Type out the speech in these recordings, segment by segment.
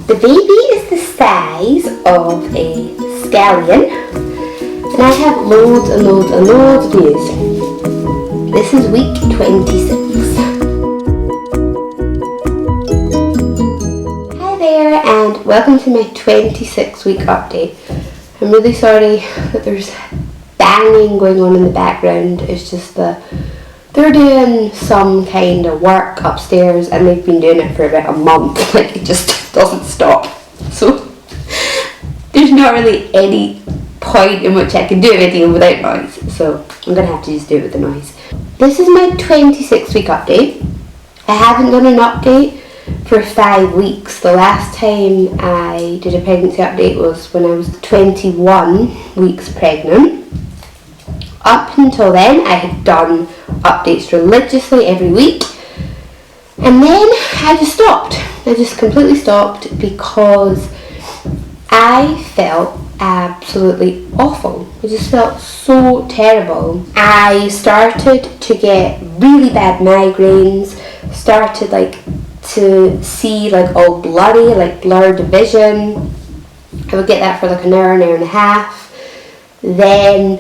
The baby is the size of a scallion, and I have loads and loads and loads of news. This is week 26. Hi there, and welcome to my 26-week update. I'm really sorry that there's banging going on in the background. It's just that they're doing some kind of work upstairs and they've been doing it for about a month. Like, it just doesn't stop. So there's not really any point in which I can do a video without noise. So I'm going to have to just do it with the noise. This is my 26-week update. I haven't done an update for 5 weeks. The last time I did a pregnancy update was when I was 21 weeks pregnant. Up until then, I had done updates religiously every week, and then I just stopped. I just completely stopped because I felt absolutely awful. I just felt so terrible. I started to get really bad migraines, started to see all blurry, blurred vision. I would get that for an hour and a half. Then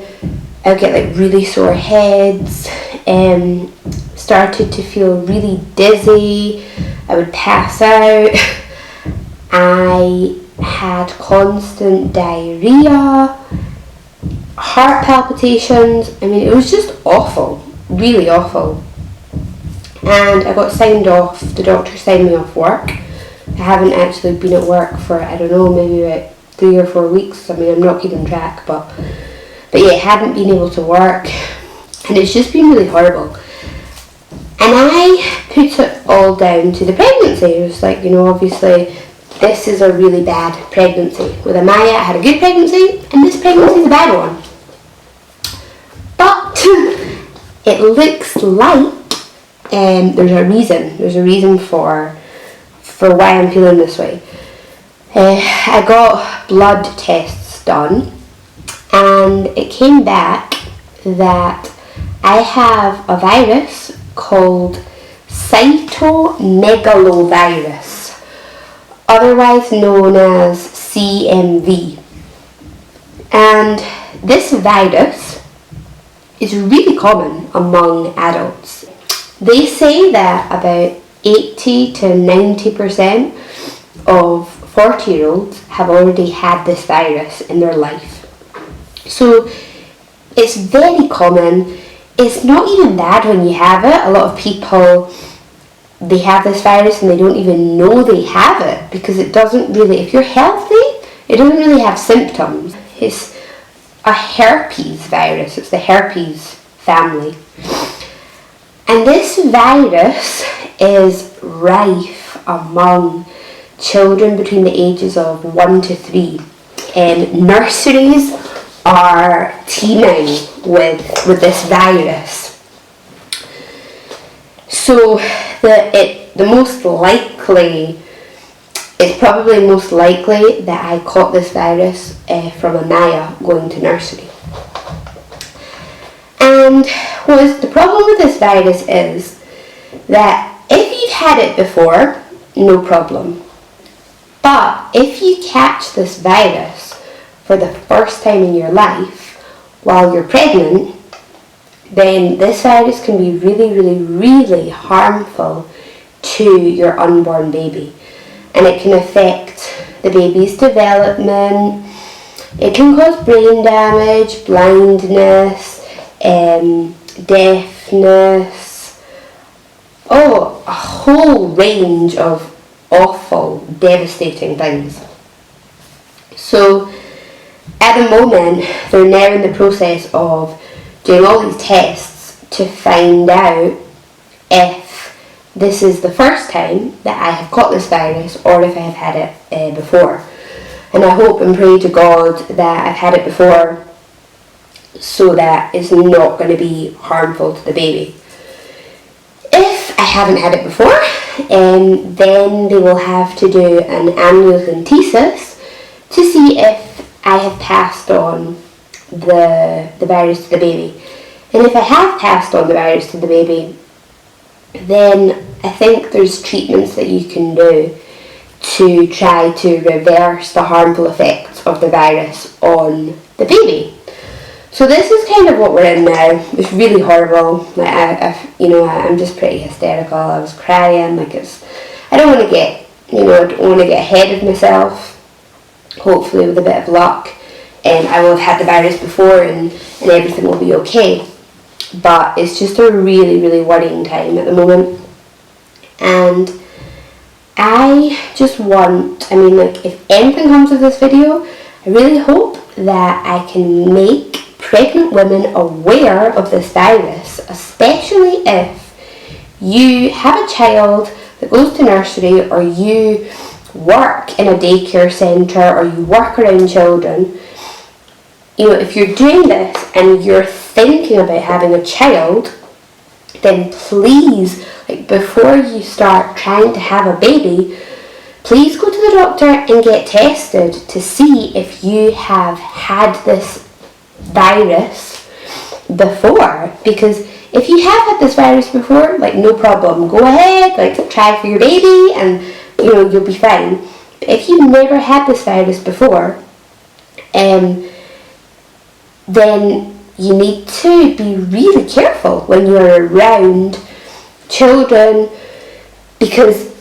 I would get really sore heads, started to feel really dizzy, I would pass out, I had constant diarrhea, heart palpitations. I mean, it was just awful, really awful. And I got signed off, the doctor signed me off work. I haven't actually been at work for, I don't know, maybe about 3 or 4 weeks. I mean, I'm not keeping track, but yeah, I hadn't been able to work, and it's just been really horrible. And I put it all down to the pregnancy. It was obviously this is a really bad pregnancy. With Amaya, I had a good pregnancy, and this pregnancy is a bad one. But it looks like there's a reason. There's a reason for why I'm feeling this way. I got blood tests done, and it came back that I have a virus called Cytomegalovirus, otherwise known as CMV. And this virus is really common among adults. They say that about 80 to 90% of 40-year-olds have already had this virus in their life. So it's very common. It's not even bad when you have it. A lot of people, they have this virus and they don't even know they have it because it doesn't really, if you're healthy, it doesn't really have symptoms. It's a herpes virus. It's the herpes family. And this virus is rife among children between the ages of 1 to 3. Nurseries are teeming with this virus. So it's probably most likely that I caught this virus from Amaya going to nursery. And the problem with this virus is that if you've had it before, no problem. But if you catch this virus for the first time in your life while you're pregnant, then this virus can be really, really, really harmful to your unborn baby. And it can affect the baby's development. It can cause brain damage, blindness, deafness, a whole range of awful, devastating things. So at the moment, they're now in the process of doing all these tests to find out if this is the first time that I have caught this virus or if I have had it before. And I hope and pray to God that I've had it before so that it's not going to be harmful to the baby. If I haven't had it before, then they will have to do an amniocentesis to see if I have passed on the virus to the baby. And if I have passed on the virus to the baby, then I think there's treatments that you can do to try to reverse the harmful effects of the virus on the baby. So this is kind of what we're in now. It's really horrible. Like I'm just pretty hysterical. I was crying. I don't want to get, I don't want to get ahead of myself. Hopefully, with a bit of luck, I will have had the virus before, and everything will be okay. But it's just a really, really worrying time at the moment, and I just want, if anything comes of this video, I really hope that I can make pregnant women aware of this virus, especially if you have a child that goes to nursery, or you work in a daycare centre, or you work around children. If you're doing this and you're thinking about having a child, then please, before you start trying to have a baby, please go to the doctor and get tested to see if you have had this virus before. Because if you have had this virus before, no problem, go ahead, try for your baby, and you'll be fine. But if you've never had this virus before, then you need to be really careful when you're around children, because,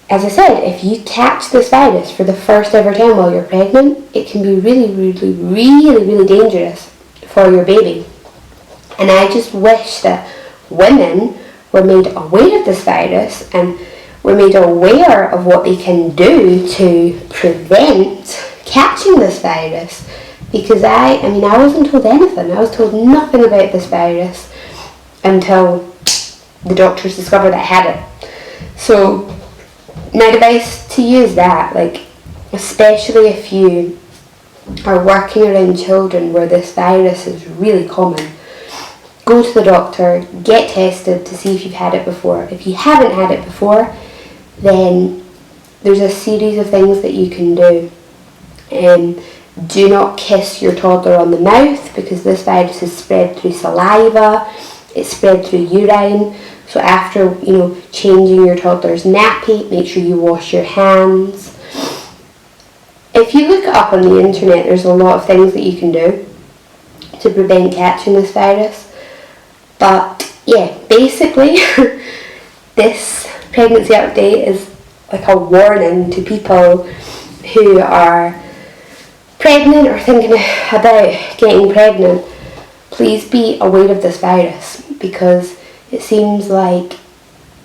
as I said, if you catch this virus for the first ever time while you're pregnant, it can be really, really, really, really dangerous for your baby. And I just wish that women were made aware of this virus, and were made aware of what they can do to prevent catching this virus. Because I wasn't told anything. I was told nothing about this virus until the doctors discovered I had it. So my advice to you is that, especially if you are working around children where this virus is really common, go to the doctor, get tested to see if you've had it before. If you haven't had it before, then there's a series of things that you can do. Do not kiss your toddler on the mouth, because this virus is spread through saliva, it's spread through urine. So after, changing your toddler's nappy, make sure you wash your hands. If you look it up on the internet, there's a lot of things that you can do to prevent catching this virus. But yeah, basically, this pregnancy update is like a warning to people who are pregnant or thinking about getting pregnant. Please be aware of this virus, because it seems like,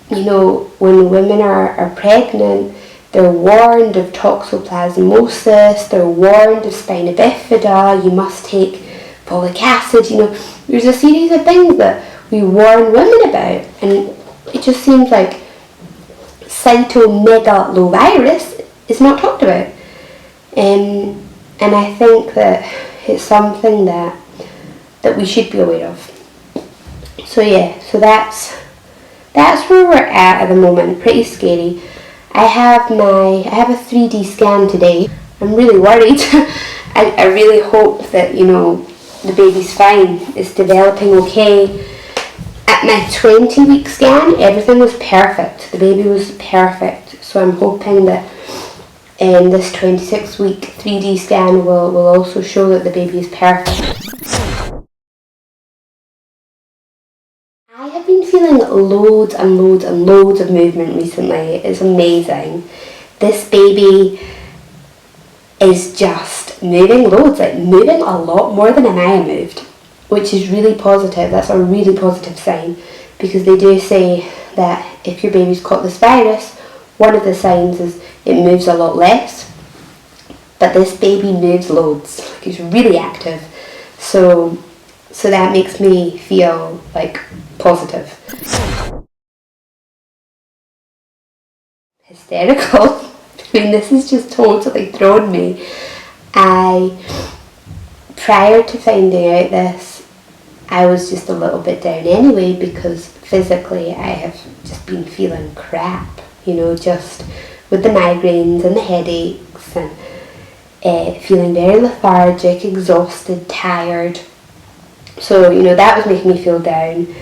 when women are pregnant, they're warned of toxoplasmosis, they're warned of spina bifida, you must take folic acid, there's a series of things that we warn women about, and it just seems like Cytomegalovirus is not talked about. And I think that it's something that we should be aware of. So yeah, so that's where we're at the moment. Pretty scary. I have a 3D scan today. I'm really worried. I really hope that the baby's fine. It's developing okay. At my 20-week scan, everything was perfect. The baby was perfect. So I'm hoping that this 26-week 3D scan will also show that the baby is perfect. I have been feeling loads and loads and loads of movement recently. It's amazing. This baby is just moving loads, moving a lot more than Amaya moved, which is really positive. That's a really positive sign, because they do say that if your baby's caught this virus, one of the signs is it moves a lot less. But this baby moves loads. He's really active. So that makes me feel positive. Hysterical. This has just totally thrown me. Prior to finding out this, I was just a little bit down anyway, because physically I have just been feeling crap, just with the migraines and the headaches, and feeling very lethargic, exhausted, tired. So, that was making me feel down. We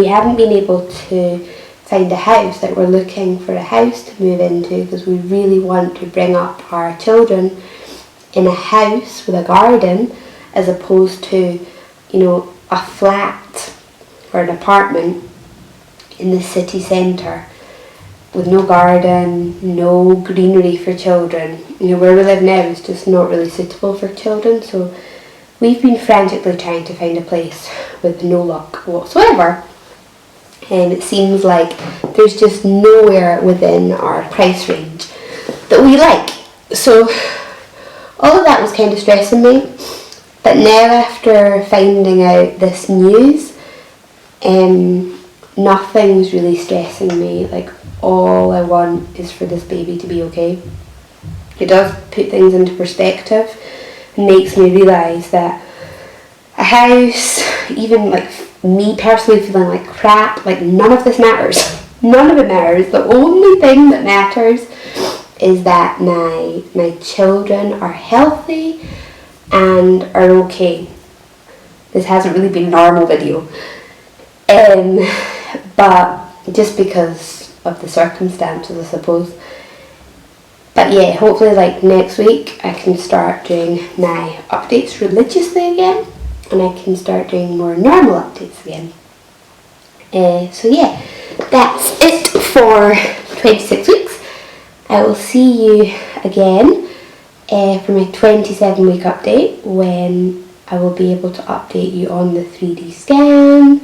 haven't been able to find a house, like we're looking for a house to move into because we really want to bring up our children in a house with a garden as opposed to, you know, a flat or an apartment in the city centre with no garden, no greenery for children. You know, where we live now is just not really suitable for children, so we've been frantically trying to find a place with no luck whatsoever. And it seems like there's just nowhere within our price range that we like. So all of that was kind of stressing me. But now, after finding out this news, nothing's really stressing me. Like, all I want is for this baby to be okay. It does put things into perspective and makes me realise that a house, even like me personally feeling like crap, like none of this matters. None of it matters. The only thing that matters is that my children are healthy and are okay. This hasn't really been a normal video. But just because of the circumstances, I suppose. But yeah, hopefully like next week I can start doing my updates religiously again, and I can start doing more normal updates again. So yeah, that's it for 26 weeks. I will see you again for my 27-week update, when I will be able to update you on the 3D scan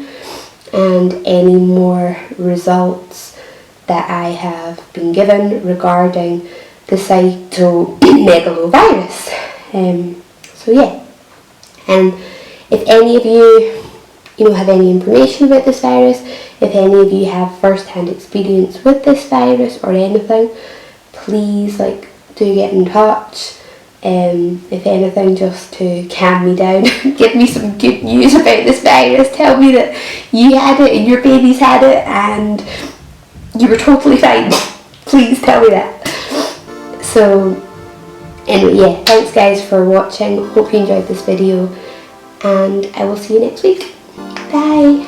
and any more results that I have been given regarding the Cytomegalovirus. So yeah, and if any of you have any information about this virus, if any of you have first-hand experience with this virus or anything, please do get in touch. If anything, just to calm me down, give me some good news about this virus. Tell me that you had it and your babies had it and you were totally fine. Please tell me that. So anyway, yeah, thanks guys for watching. Hope you enjoyed this video, and I will see you next week. Bye.